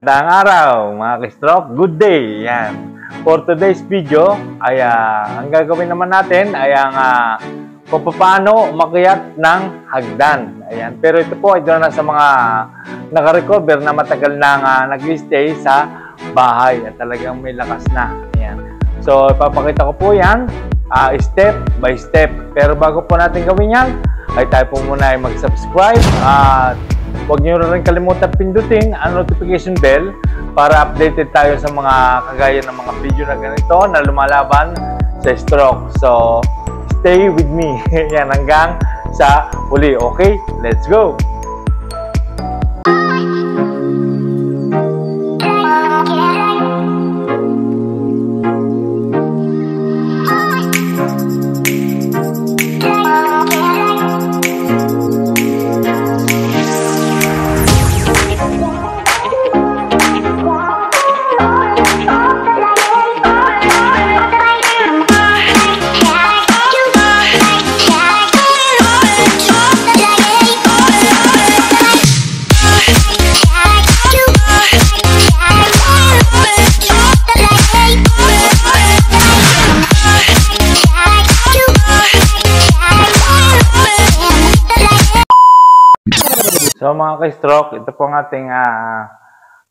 Magandang araw mga ka-stroke, good day! Yan. For today's video ay ang gagawin naman natin ay ang kung paano umakyat ng hagdan. Ayan. Pero ito po ay doon na sa mga naka-recover na matagal nang nag-stay sa bahay at talagang may lakas na. Ayan. So ipapakita ko po yan step by step. Pero bago po natin gawin yan ay tayo po muna ay mag-subscribe at huwag nyo rin kalimutan pindutin ang notification bell para updated tayo sa mga kagaya ng mga video na ganito na lumalaban sa stroke. So, stay with me. Yan, hanggang sa uli. Okay? Let's go! So mga ka-stroke, ito po ang ating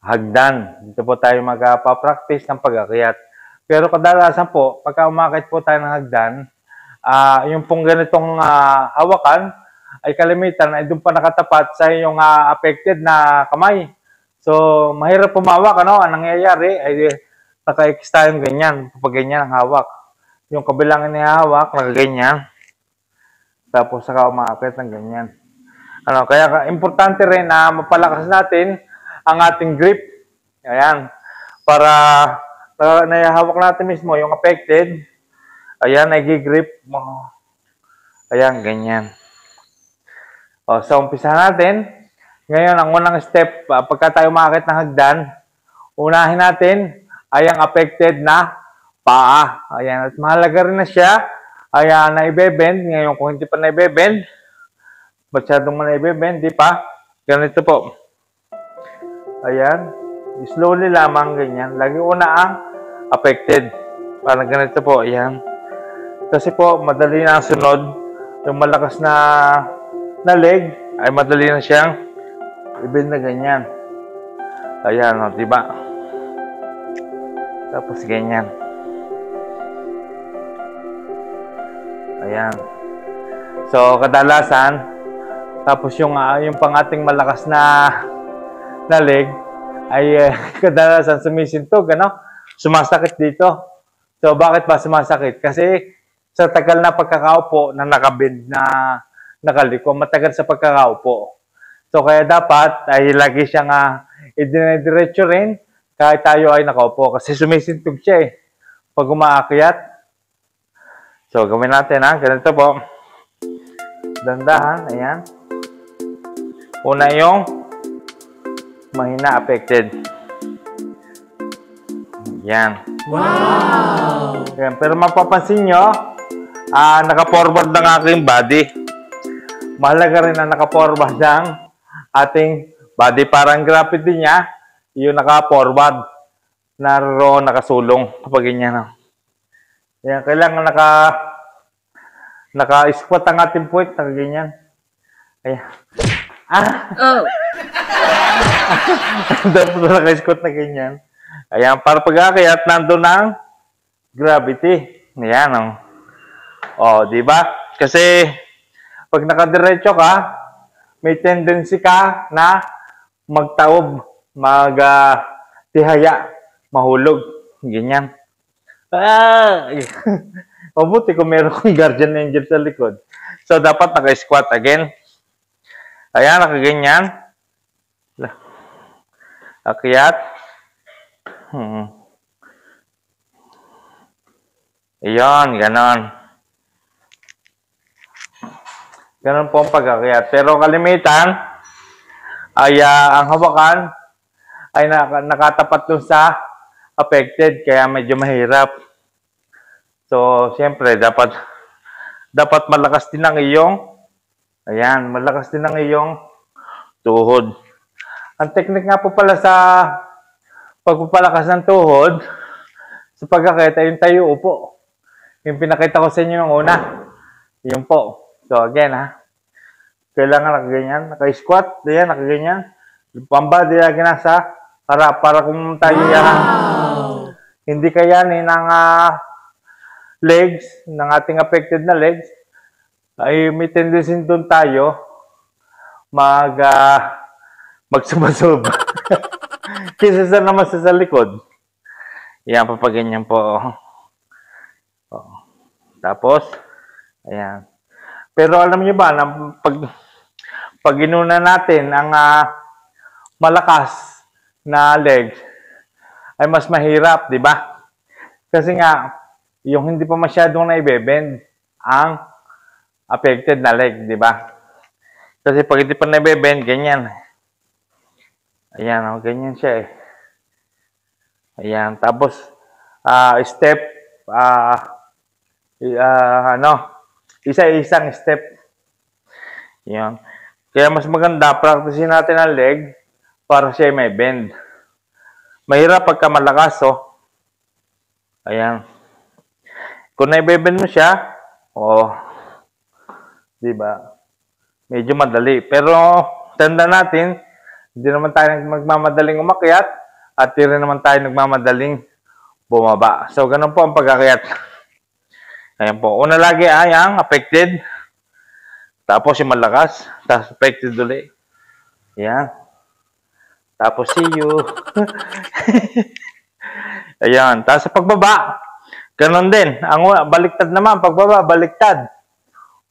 hagdan. Dito po tayo magpa-practice ng pag-akyat. Pero kadalasan po, pagka umakit po tayo ng hagdan, yung pong ganitong hawakan ay kalimitan ay doon pa nakatapat sa yung affected na kamay. So mahirap pumawak, ano? Ang nangyayari ay naka-X tayong ganyan, kapag ganyan ang hawak. Yung kabilang inihawak, nakaganyan. Tapos saka umakit ng ganyan. Kaya importante rin na mapalakas natin ang ating grip. Ayan. Para nahihawak natin mismo yung affected. Ayan, nag-grip mo. Ayan, ganyan. So, umpisa natin. Ngayon, ang unang step, pagka tayo makakit ng hagdan, unahin natin ay ang affected na paa. Ayan, at mahalaga rin na siya. Ayan, na i-bend. Ngayon, kung hindi pa na i-bend, masyadong manibibend, di pa? Ganito po. Ayan. Slowly lamang, ganyan. Lagi una ang affected. Parang ganito po, ayan. Kasi po, madali na ang sunod. Yung malakas na leg, ay madali na siyang i-bend na ganyan. Ayan, o, di ba? Tapos ganyan. Ayan. So, kadalasan, tapos yung pang ating malakas na leg ay kadalasan sumisintog, ano? Sumasakit dito. So bakit ba sumasakit? Kasi sa tagal na pagkakaupo na nakabend na nakaliko, matagal sa pagkakaupo. So kaya dapat ay lagi siyang idinidiretso rin kahit tayo ay nakaupo kasi sumisintog siya eh pag umaakyat. So gawin natin ganito po. Dandahan, ayan. Una yung mahina affected. Yan. Wow! Yan. Pero mapapansin nyo, naka-forward ng aking body. Mahalaga rin na naka-forward ng ating body. Parang gravity niya, yung naka-forward. Naroon, nakasulong. Kapag ganyan. Yan. Kailangan naka-squat ang ating puwet. Nakaganyan. Ayan. Oh. Dapat naka-squat na ganyan. Ayan, para pag-akyat, nandun ang gravity. Ayan, di ba? Kasi, pag nakadiretso ka, may tendency ka na magtaob, tihaya, mahulog. Ganyan. Mabuti kung meron kong guardian angel sa likod. So, dapat naka-squat again. Ayan, nakaganyan. Akyat. Ayan, ganon. Ganon po ang pag-akyat. Pero kalimitan, ay ang hawakan ay nakatapat dun sa affected, kaya medyo mahirap. So, siyempre, dapat malakas din ang iyong Ayan, malakas din ang iyong tuhod. Ang technique nga po pala sa pagpapalakas ng tuhod, sa pag-akit ay yung tayo upo. Yung pinakita ko sa inyo yung una. Yung po. So again ha. Kailangan nakaganyan. Naka-squat. Diyan, nakaganyan. Yung pamba, diyan nasa harap. Para kung tayo hindi kayanin ng legs, ng ating affected na legs, ay may tendency doon tayo magsubasub. Kisa sa naman sa likod. Yan, papaganyan po. Tapos, ayan. Pero alam niyo ba, na pag inuna natin ang malakas na legs, ay mas mahirap, di ba? Kasi nga, yung hindi pa masyadong naibebend ang affected na leg, di ba? Kasi pag hindi pa naibebend, ganyan. Ayan, ganyan siya eh. Ayan, tapos, step, isa-isang step. Ayan. Kaya mas maganda, practicein natin ang leg para siya may bend. Mahirap pagka malakas, oh. Ayan. Kung naibebend mo siya, di ba? Medyo madali. Pero, tanda natin, hindi naman tayo magmamadaling umakyat at di rin naman tayo nagmamadaling bumaba. So, ganun po ang pag-akyat. Ayan po. Una lagi ay ang affected. Tapos yung malakas. Tapos affected ulit. Ayan. Tapos see you. Ayan. Tapos sa pagbaba, ganun din. Ang baliktad naman, pagbaba, baliktad.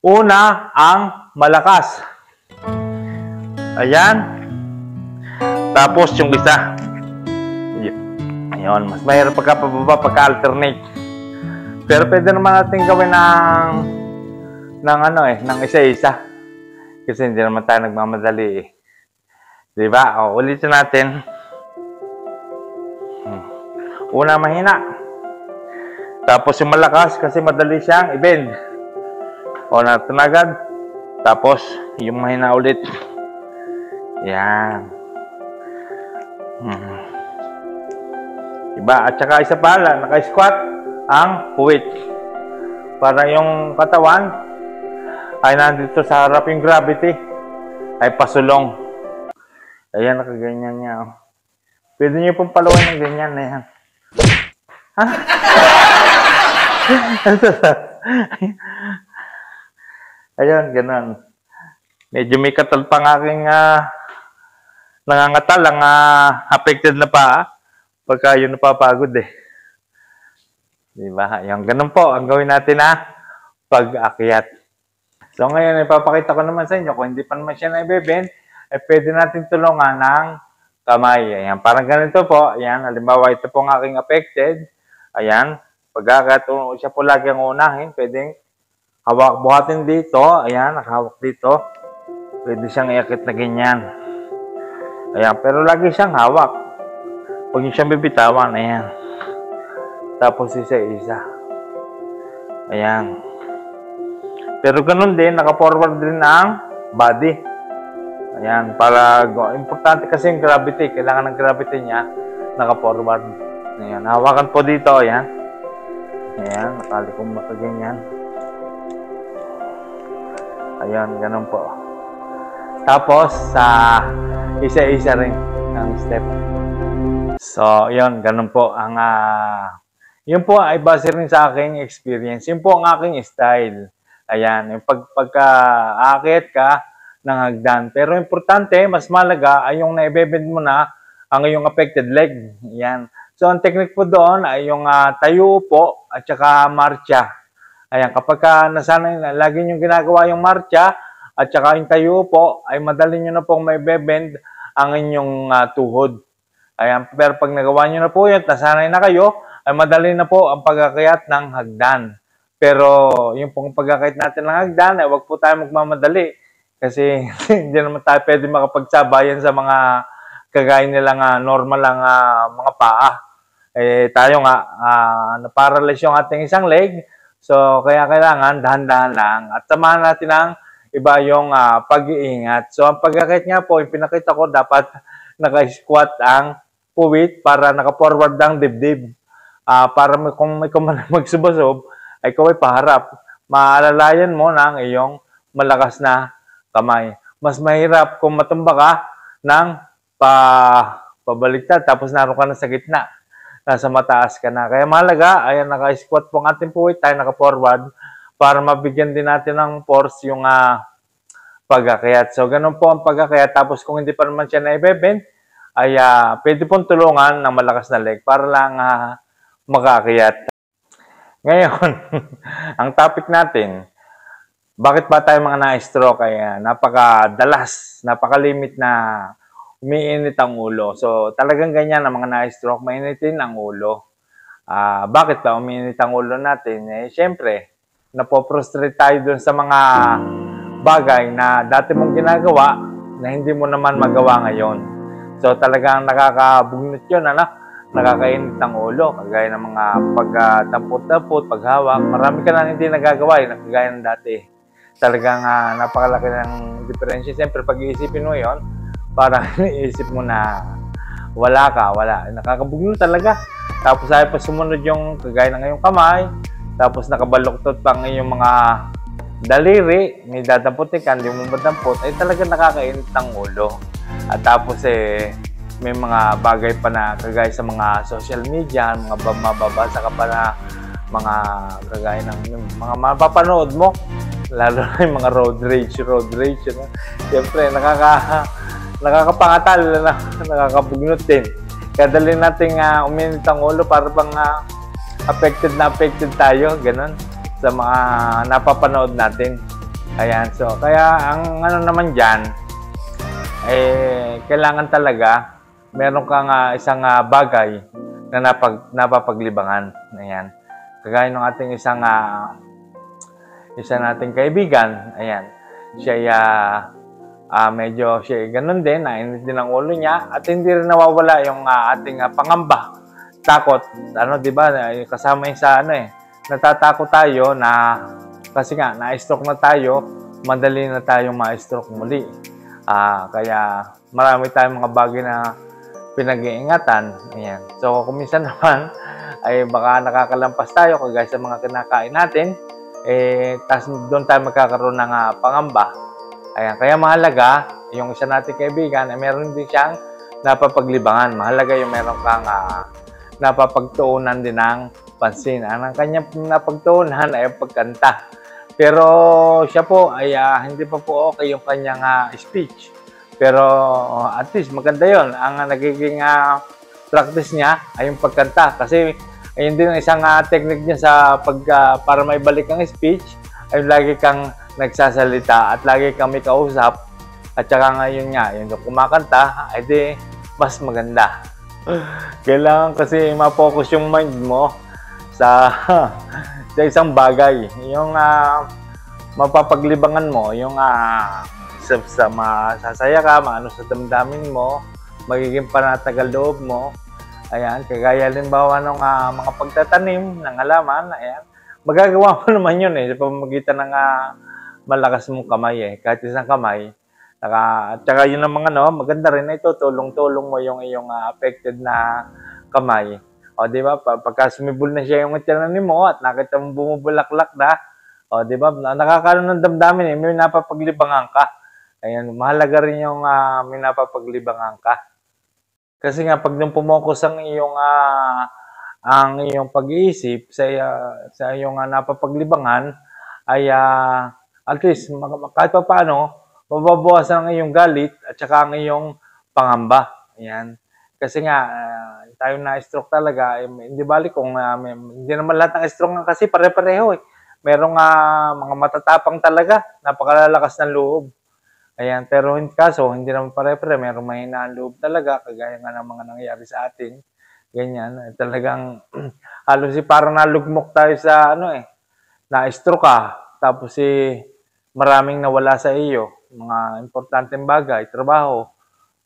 Una, ang malakas. Ayan. Tapos yung isa. Ayun, mas mahirap pagka pababa, pagka-alternate. Pero pwede naman natin gawin ng isa-isa. Kasi hindi naman tayo nagmamadali eh. Diba? Ulitin natin. Una, mahina. Tapos yung malakas kasi madali siyang i-bend. Natin agad. Tapos yung mahina ulit. Yan. Diba? At saka isa pa, naka-squat ang puwit. Para yung katawan ay nandito sa harap, yung gravity ay pasulong. Ayan, nakaganyan niya. Pwede niyo pong paluin ng ganyan na yan. Ha? Ayan, ganun. Medyo may katalpang aking nangangatal ang affected na pa pagka yun napapagod eh. Diba? Yung ganun po ang gawin natin pag-akyat. So ngayon, ipapakita ko naman sa inyo kung hindi pa naman siya na-bend, pwede natin tulungan ng kamay. Ayan, parang ganito po. Ayan, halimbawa ito po ang aking affected. Ayan, pag-akyat, siya po lagi ang unahin. Pwedeng buhatin dito. Ayan, nakahawak dito. Pwede siyang iakit na ganyan. Ayan, pero lagi siyang hawak. Huwag niyo siyang bibitawan. Ayan. Tapos isa-isa. Ayan. Pero ganun din, naka-forward din ang body. Ayan, para importante kasi yung gravity. Kailangan ng gravity niya naka-forward. Ayan, hawakan po dito. Ayan. Ayan, nakali kong makaganyan. Ayan, ganun po. Tapos, isa-isa rin ang step. So, yun, ganun po ang yun po ay base rin sa aking experience. Yun po ang aking style. Ayan, yung pagka-aakit ka ng hagdan. Pero importante, mas malaga ay yung naibebend mo na ang iyong affected leg. Ayan. So, ang technique po doon ay yung tayo po at saka marcha. Ayan, kapag nasanay na, lagi nyo ginagawa yung marcha at saka yung tayo po, ay madali nyo na pong maibebend ang inyong tuhod. Ayan, pero pag nagawa nyo na po yun, nasanay na kayo, ay madali na po ang pag-akyat ng hagdan. Pero yung pong pag-akyat natin ng hagdan, ay wag po tayo magmamadali. Kasi hindi naman tayo pwede makapagsabayan sa mga kagaya nilang normal lang mga paa. Tayo nga, na-paralyze yung ating isang leg. So, kaya kailangan dahan-dahan lang. At samahan natin ang iba yung pag-iingat. So, ang pag-akyat nga po, yung pinakita ko, dapat naka-squat ang puwit para naka-forward ang dibdib. Para kung may kumalang magsubasob, ay ikaw ay paharap. Maalalayan mo ng iyong malakas na kamay. Mas mahirap kung matumba ka ng pabaliktad tapos naroon ka na sa gitna. Nasa mataas ka na. Kaya mahalaga, ayan, naka-squat po ang ating puwit, tayo naka-forward para mabigyan din natin ng force yung pag-akyat. So, ganun po ang pag-akyat. Tapos kung hindi pa naman siya na-bend, ay pwede pong tulungan ng malakas na leg para lang mag-akyat. Ngayon, ang topic natin, bakit ba tayo mga na-stroke ay napakadalas, napakalimit na umiinit ang ulo. So, talagang ganyan ang mga na-stroke, mainitin ang ulo. Bakit ba umiinit ang ulo natin? Siyempre, napoprostrate tayo dun sa mga bagay na dati mong ginagawa na hindi mo naman magawa ngayon. So, talagang nakakabugnot yun, nakakainit ang ulo, kagaya ng mga pagtampot-tampot, paghawak. Marami ka na hindi nagagawa, kagaya ng dati. Talagang napakalaki ng diferensya. Siyempre, pag-iisipin mo yon, parang iniisip mo na wala. Nakakabugnot talaga. Tapos ay pa sumunod yung kagaya ng iyong kamay, tapos nakabaluktot pa ang iyong mga daliri, may dadamputin ka, hindi mo madampot, ay talaga nakakainit ng ulo. At tapos may mga bagay pa na kagaya sa mga social media, mga mababasa ka pa na mga kagaya ng mga mapapanood mo, lalo na yung mga road rage. Siyempre, nakakapangatal, nakakabugnot din. Kaya dali nating uminit ang ulo para bang affected tayo, ganun, sa mga napapanood natin. Ayan, so, kaya ang ano naman dyan, kailangan talaga meron kang isang bagay na napapaglibangan. Ayan. Kagaya ng ating isa nating kaibigan, ayan, siya medyo ganun din, nainit din ang ulo niya at hindi rin nawawala yung ating pangamba, takot, di ba, kasama yung sa natatakot tayo na kasi nga na-stroke na tayo, madali na tayong ma-stroke muli. Kaya marami tayong mga bagay na pinag-iingatan. Ayan. So, kung minsan naman ay baka nakakalampas tayo kagaya sa mga kinakain natin, tapos doon tayo magkakaroon ng pangamba. Ayan. Kaya mahalaga, yung isa nating kaibigan, ay meron din siyang napapaglibangan. Mahalaga yung meron kang napapagtuunan din ng pansin. Ang kanyang napagtuunan ay pagkanta. Pero siya po ay hindi pa po okay yung kanyang speech. Pero at least maganda yon. Ang nagiging practice niya ay yung pagkanta. Kasi ayun din ang isang technique niya sa para maibalik ang speech ay lagi kang nagsasalita at lagi kang may kausap. At saka ngayon nga, yung kumakanta, ay di mas maganda. Kailangan kasi ma-focus yung mind mo sa isang bagay. Yung mapapaglibangan mo, yung masasaya ka, maano sa damdamin mo, magiging panatagal loob mo. Ayan, kagaya halimbawa ng mga pagtatanim ng halaman, ayan, magagawa mo naman yun sa pamamagitan ng malakas mong kamay kahit isang kamay. At saka yun ang mga maganda rin ito, tulong-tulong mo yung iyong affected na kamay. O, di ba? Pagka sumibol na siya yung tinanim mo at nakita mo bumubulaklak na, o, di ba? Nakakaroon ng damdamin may napapaglibangan ka. Ayan, mahalaga rin yung may napapaglibangan ka. Kasi nga, pag nung pumokus ang iyong pag-iisip sa iyong napapaglibangan, ay at least, kahit pa paano, mababawasan ang iyong galit at saka ang iyong pangamba. Ayan. Kasi nga, tayo na-stroke talaga, hindi balik kung hindi naman lahat ng stroke nga kasi pare-pareho Merong mga matatapang talaga, napakalalakas ng loob. Ayan, pero kaso, hindi naman pare-pare, merong mahinaan loob talaga, kagaya nga ng mga nangyayari sa atin. Ganyan, talagang halos parang nalugmok tayo sa na-stroke ka, tapos maraming nawala sa iyo, mga importanteng bagay, trabaho,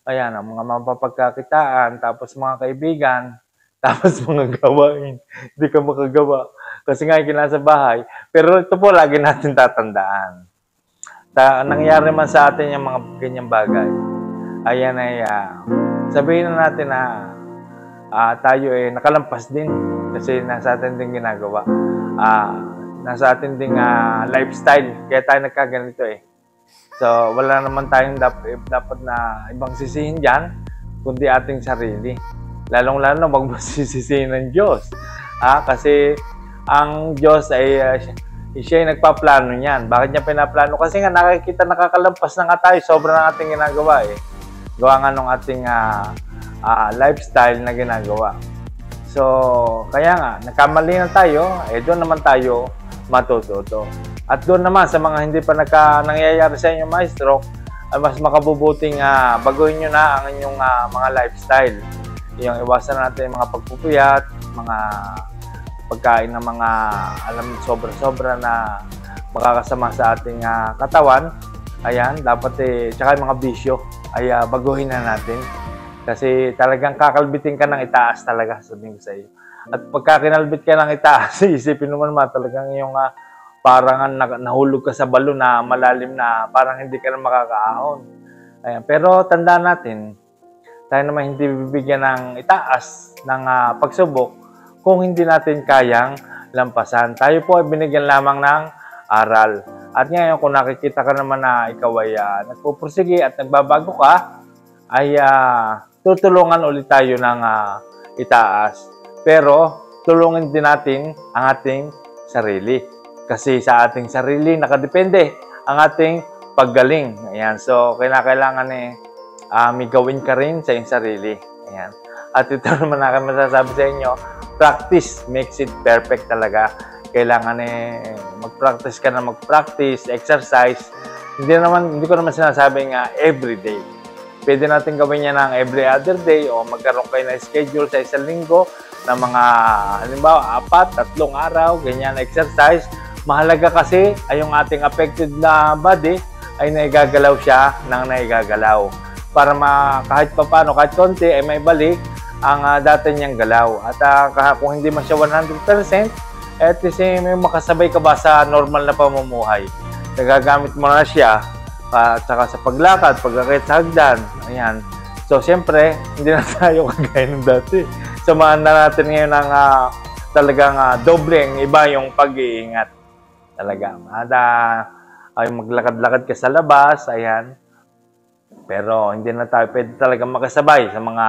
ayan, ang mga mapapagkakitaan, tapos mga kaibigan, tapos mga gawain, hindi ka makagawa. Kasi nga nasa bahay. Pero ito po, lagi natin tatandaan. Nangyari man sa atin yung mga ganyang bagay. Ayan ay, sabihin na natin na tayo nakalampas din kasi nasa atin din ginagawa. Nasa atin ding lifestyle kaya tayo nagkaganito So wala naman tayong dapat na ibang sisihin diyan kundi ating sarili. Lalong-lalo wag mo sisisihin ng Diyos. Kasi ang Diyos siya ay nagpaplano niyan. Bakit niya pinaplano? Kasi nga nakakalampas na nga tayo, sobrang ng ating ginagawa Gawa nga ng ating lifestyle na ginagawa. So, kaya nga, nagkamali na tayo, doon naman tayo matututo. At doon naman sa mga hindi pa nangyayari sa inyo, maestro, mas makabubuting baguhin nyo na ang inyong mga lifestyle. Yung iwasan natin yung mga pagpupuyat, mga pagkain ng mga sobra-sobra na makakasama sa ating katawan. Ayan, dapat tsaka yung mga bisyo ay baguhin na natin. Kasi talagang kakalbitin ka ng itaas talaga, sabihin ko sa iyo. At pagka kinalbit ka ng itaas, isipin mo naman talagang yung parang nahulog ka sa balon na malalim na parang hindi ka na makakaahon. Ayan. Pero tandaan natin, tayo naman hindi bibigyan ng itaas ng pagsubok kung hindi natin kayang lampasan. Tayo po ay binigyan lamang ng aral. At ngayon, kung nakikita ka naman na ikaw ay nagpupursige at nagbabago ka, ay tutulungan ulit tayo ng itaas. Pero, tulungan din natin ang ating sarili. Kasi sa ating sarili, nakadepende ang ating paggaling. Ayan. So, kailangan may gawin ka rin sa iyong sarili. Ayan. At ito naman aking masasabi sa inyo, practice makes it perfect talaga. Kailangan mag-practice ka na mag-practice, exercise. Hindi ko naman sinasabing everyday. Pwede natin gawin yan ng every other day o magkaroon kayo na schedule sa isang linggo na mga, halimbawa, 4, 3 araw, ganyan exercise. Mahalaga kasi ay yung ating affected na body ay naigagalaw siya ng naigagalaw. Para kahit paano, kahit konti, ay may balik ang dati niyang galaw. At kung hindi man siya 100%, at kasi may makasabay ka ba sa normal na pamumuhay. Nagagamit mo na siya saka sa paglakad, pagkakit sa hagdan. Ayan. So, siyempre, hindi na tayo kagaya ng dati. Samahan na natin ngayon ng talagang dobleng iba yung pag-iingat. Talaga. Ay maglakad-lakad ka sa labas, ayan. Pero hindi na tayo pwede talaga makasabay sa mga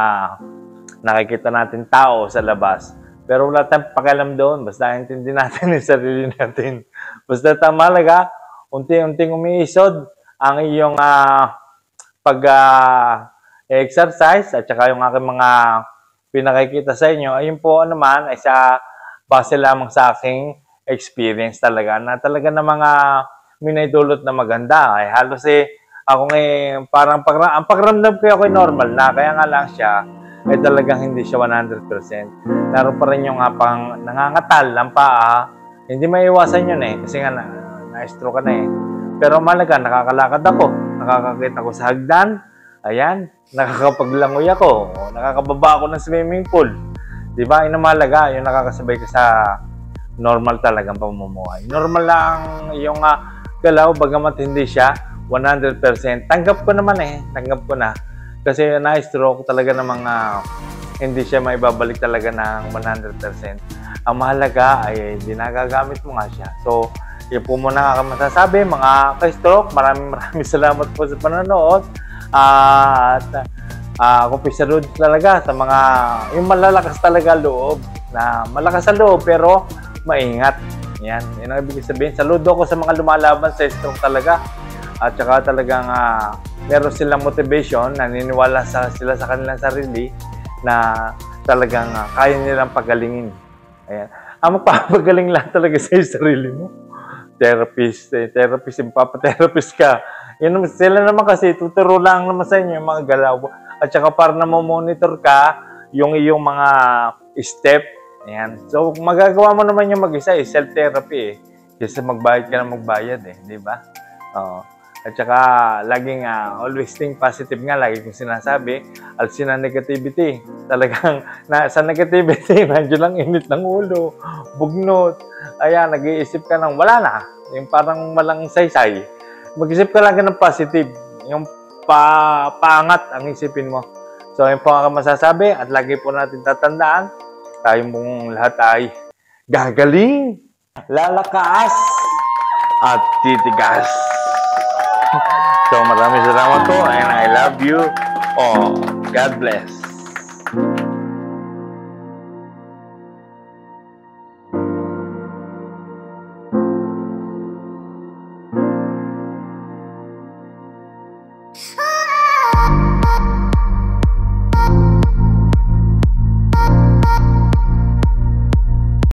nakikita natin tao sa labas. Pero wala tayong pakialam doon. Basta intindi natin yung sarili natin. Basta tamalaga, unti-unting umiisod ang iyong pag-exercise at saka yung aking mga pinakikita sa inyo. Ayun po naman ay sa base lamang sa aking experience talaga na talaga na mga minaydulot na maganda. Ay halos ako parang ang pakiramdam ko ay normal na. Kaya nga lang siya ay talagang hindi siya 100%. Naroon pa rin yung pang nangangatal ng paa. Hindi maiiwasan yun kasi nga na-stroke ka na Pero malaga, nakakalakad ako. Nakakakita ako sa hagdan. Ayan, nakakapaglangoy ako. Nakakababa ako ng swimming pool. Diba? Yun ang malaga. Yung nakakasabay ka sa normal talagang pamumuhay. Normal lang yung galaw, bagamat hindi siya 100%. Tanggap ko naman Tanggap ko na. Kasi na-stroke talaga ng mga hindi siya maibabalik talaga ng 100%. Ang mahalaga ay dinagagamit mo nga siya. So, yun po muna ang masasabi, mga ka-stroke. Maraming salamat po sa panonood. At kumpisarood talaga sa mga yung malalakas talaga loob. Na malakas sa loob pero maingat. Yan ang ibig sabihin. Saludo ko sa mga lumalaban sa stroke talaga. At saka talagang meron silang motivation, naniniwala sila sa kanilang sarili na talagang kaya nilang pagalingin. Ayan. Ang magpapagaling lang talaga sa sarili mo. Therapist, papaterapist ka. Yun, sila naman kasi tuturo lang naman sa inyo yung mga galaw. At saka para na monitor ka yung iyong mga step. Ayan. So, magagawa mo naman yung mag-isa self-therapy Kasi magbayad ka na magbayad di ba? Oo. At saka, laging always think positive nga, lagi kong sinasabi, alisin ang negativity. Talagang, sa negativity, nandiyo lang init ng ulo, bugnot. Ayan, nag-iisip ka ng wala na. Yung parang malang saysay. Mag-isip ka lang ng positive. Yung paangat ang isipin mo. So, yun po ang masasabi at lagi po natin tatandaan, tayo pong lahat ay gagaling, lalakas, at titigas. So, maraming salamat po and I love you all. God bless. Oh